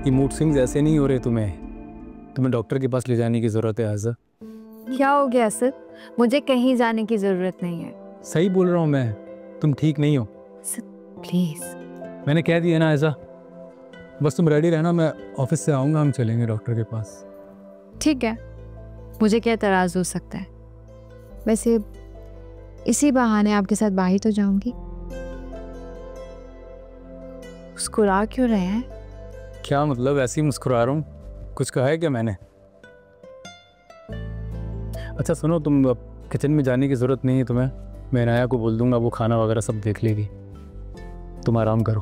ये mood swings ऐसे नहीं हो रहे तुम्हें डॉक्टर के पास ले जाने की ज़रूरत है आज़ा। क्या हो गया सर? मुझे कहीं जाने की ज़रूरत नहीं है। सही बोल रहा हूँ मैं, तुम ठीक नहीं हो। Sir please. मैंने कह दिया ना आज़ा, बस तुम रेडी रहना, मैं ऑफिस से आऊँगा, हम चलेंगे डॉक्टर के पास। ठीक है, मुझे क्या एतराज़ हो सकता है। वैसे इसी बहाने आपके साथ बाहर तो जाऊंगी। मुस्कुरा क्यों रहे हैं? क्या मतलब, ऐसे ही मुस्कुरा रहा हूँ, कुछ कहा है क्या मैंने? अच्छा सुनो, तुम किचन में जाने की ज़रूरत नहीं है तुम्हें, मैं नाया को बोल दूंगा, वो खाना वगैरह सब देख लेगी, तुम आराम करो।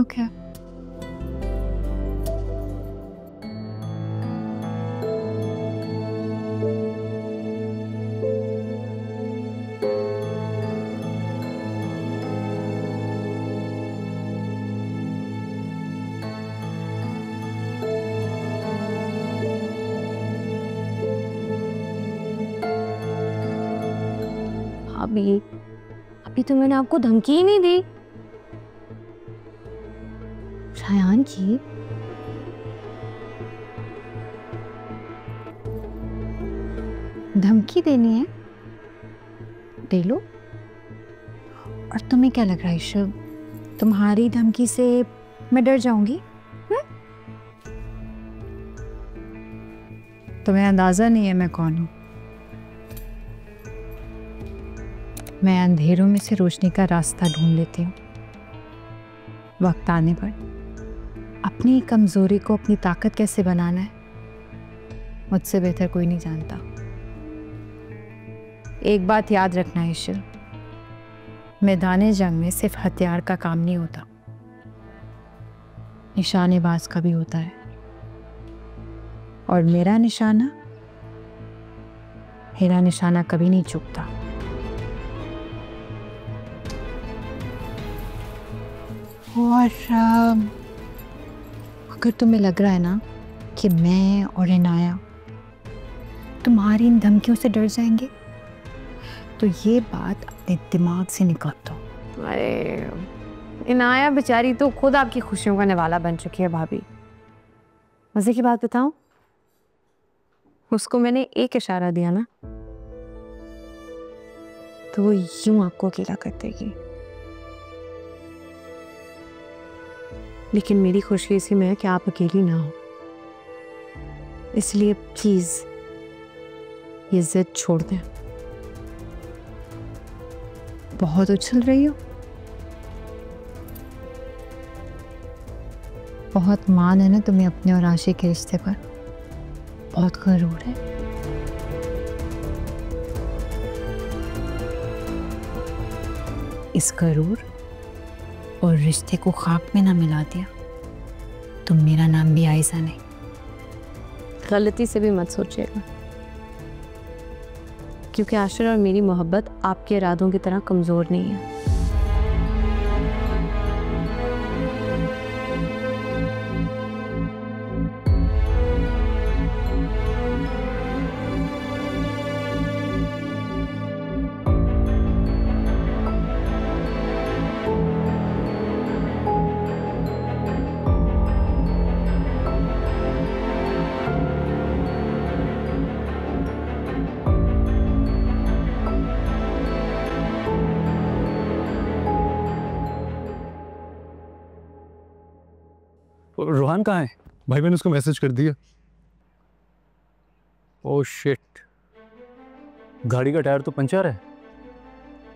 ओके। अभी तो मैंने आपको धमकी ही नहीं दी। शायान की धमकी देनी है, दे लो। और तुम्हें क्या लग रहा है ईशव, तुम्हारी धमकी से मैं डर जाऊंगी? तुम्हें अंदाजा नहीं है मैं कौन हूं। मैं अंधेरों में से रोशनी का रास्ता ढूंढ लेती हूँ। वक्त आने पर अपनी कमजोरी को अपनी ताकत कैसे बनाना है, मुझसे बेहतर कोई नहीं जानता। एक बात याद रखना ईशव, मैदाने जंग में सिर्फ हथियार का काम नहीं होता, निशानेबाज का भी होता है। और मेरा निशाना कभी नहीं चूकता। और अगर तुम्हें लग रहा है ना कि मैं और इनाया तुम्हारी इन धमकियों से डर जाएंगे, तो ये बात अपने दिमाग से निकाल दो। अरे इनाया बेचारी तो खुद आपकी खुशियों का निवाला बन चुकी है भाभी। मजे की बात बताऊं, उसको मैंने एक इशारा दिया ना तो वो यूं आपको अकेला कर देगी। लेकिन मेरी खुशी इसी में है कि आप अकेली ना हो, इसलिए प्लीज ये जिद छोड़ दें। बहुत उछल रही हो, बहुत मान है ना तुम्हें अपने और आशिक के रिश्ते पर, बहुत गरूर है। इस गरूर और रिश्ते को खाक में ना मिला दिया तो मेरा नाम भी आयशा नहीं। गलती से भी मत सोचिएगा, क्योंकि आशिर और मेरी मोहब्बत आपके इरादों की तरह कमजोर नहीं है। रोहान कहाँ है? भाई मैंने उसको मैसेज कर दिया। ओह शिट, गाड़ी का टायर तो पंचर है।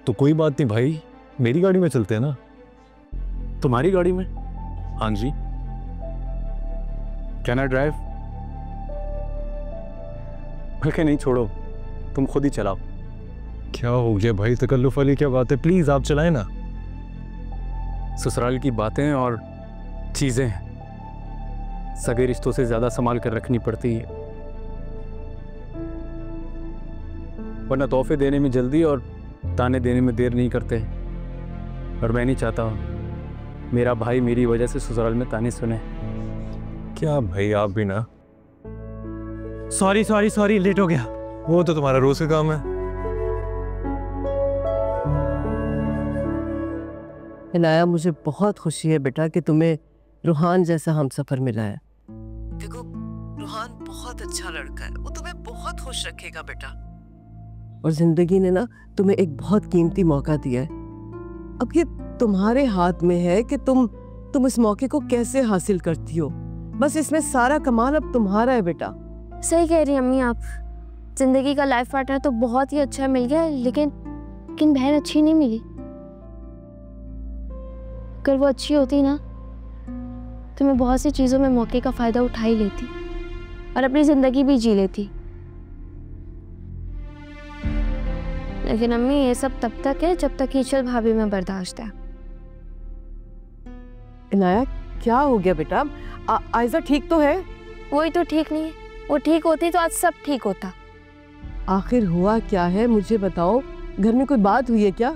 तो कोई बात नहीं भाई, मेरी गाड़ी में चलते हैं ना। तुम्हारी गाड़ी में? हाँ जी। Can I drive? बल्कि नहीं, छोड़ो, तुम खुद ही चलाओ। क्या हो गया भाई, तकल्लुफ वाली क्या बात है, प्लीज आप चलाएं ना। ससुराल की बातें और चीजें सगे रिश्तों से ज्यादा संभाल कर रखनी पड़ती है, वरना तोहफे देने में जल्दी और ताने देने में देर नहीं करते। और मैं नहीं चाहता मेरा भाई मेरी वजह से ससुराल में ताने सुने। क्या भाई आप भी ना। सॉरी सॉरी सॉरी, लेट हो गया। वो तो तुम्हारा रोज का काम है। इनाया, मुझे बहुत खुशी है बेटा कि तुम्हें रूहान जैसा हमसफर मिला है। देखो रूहान बहुत अच्छा लड़का है, वो तुम्हें बहुत खुश रखेगा बेटा। और जिंदगी ने ना तुम्हें एक बहुत कीमती मौका दिया है। अब ये तुम्हारे हाथ में है कि तुम इस मौके को कैसे हासिल करती हो। बस इसमें सारा कमाल अब तुम्हारा है बेटा। सही कह रही अम्मी आप। जिंदगी का लाइफ पार्टनर तो बहुत ही अच्छा मिल गया, लेकिन बहन अच्छी नहीं मिली। अगर वो अच्छी होती ना तो मैं बहुत सी चीज़ों में मौके का फ़ायदा उठा ही लेती और अपनी ज़िंदगी भी जी लेती। लेकिन अम्मी ये सब तब तक है जब तक ईशल भाभी में बर्दाश्त है। इनाया क्या हो गया बेटा? आयजा ठीक तो है? वही तो ठीक नहीं है। वो ठीक होती तो आज सब ठीक होता। आखिर हुआ क्या है मुझे बताओ। घर में कोई बात हुई है क्या?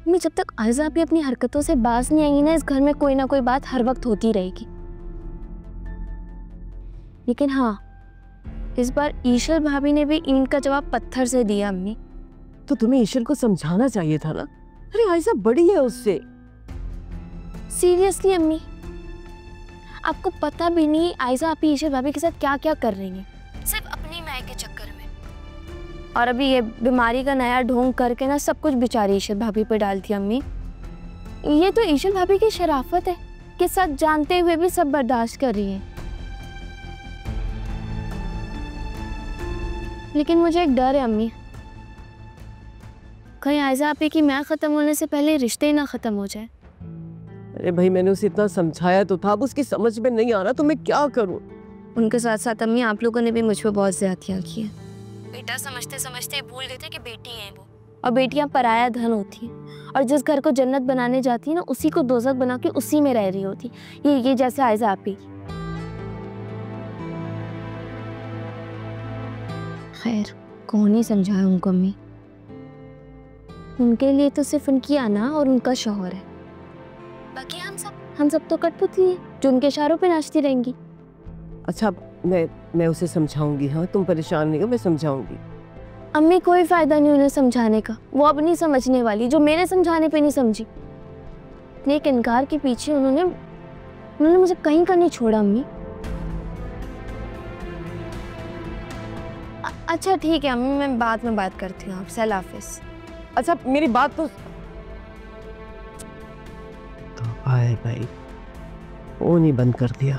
मैं जब तक आयजा भी अपनी हरकतों से बाज नहीं आएंगी ना, इस घर में कोई ना कोई बात हर वक्त होती रहेगी। लेकिन हाँ, इस बार ईशल भाभी ने भी ईंट का जवाब पत्थर से दिया अम्मी। तो तुम्हें ईशल को समझाना चाहिए था ना। अरे आयजा बड़ी है उससे। सीरियसली अम्मी, आपको पता भी नहीं आयजा आप ईशल भाभी के साथ क्या क्या कर रही हैं, सिर्फ अपनी माय के चक्कर में। और अभी ये बीमारी का नया ढोंग करके ना सब कुछ बेचारी ईशल भाभी पे डालती अम्मी। ये तो ईशल भाभी की शराफत है कि सच जानते हुए भी सब बर्दाश्त कर रही है। लेकिन मुझे एक डर है अम्मी, कहीं आयजा आपी की मैं ख़त्म होने से पहले रिश्ते ही ना ख़त्म हो जाए। अरे भाई मैंने उसे इतना समझाया तो था, अब उसकी समझ में नहीं आ रहा तो मैं क्या करूं। उनके साथ साथ अम्मी आप लोगों ने भी मुझ पर बहुत ज्यादतियाँ की है। बेटा समझते समझते भूल गए थे कि बेटी है वो, और बेटियां पराया धन होती हैं, और जिस घर को जन्नत बनाने जाती है ना उसी को दोज़ख बना के उसी में रह रही होती। ये जैसे आयजा आपी। खैर कौन ही समझाए उनको अम्मी, उनके लिए तो सिर्फ उनकी आना और उनका शौहर है। बाकी हम सब तो कठपुतली हैं जो उनके इशारों पे नाचती रहेंगी। अच्छा मैं उसे समझाऊंगी। हाँ तुम परेशान नहीं हो, मैं समझाऊंगी। अम्मी कोई फायदा नहीं उन्हें समझाने का, वो अब नहीं समझने वाली जो मेरे समझाने पे नहीं समझी। एक इनकार के पीछे उन्होंने मुझे कहीं का नहीं छोड़ा अम्मी। अच्छा ठीक है अम्मी, मैं बाद में बात करती हूँ आपसे। अल्लाह हाफिज़। अच्छा मेरी बात तो आए भाई, वो नहीं बंद कर दिया।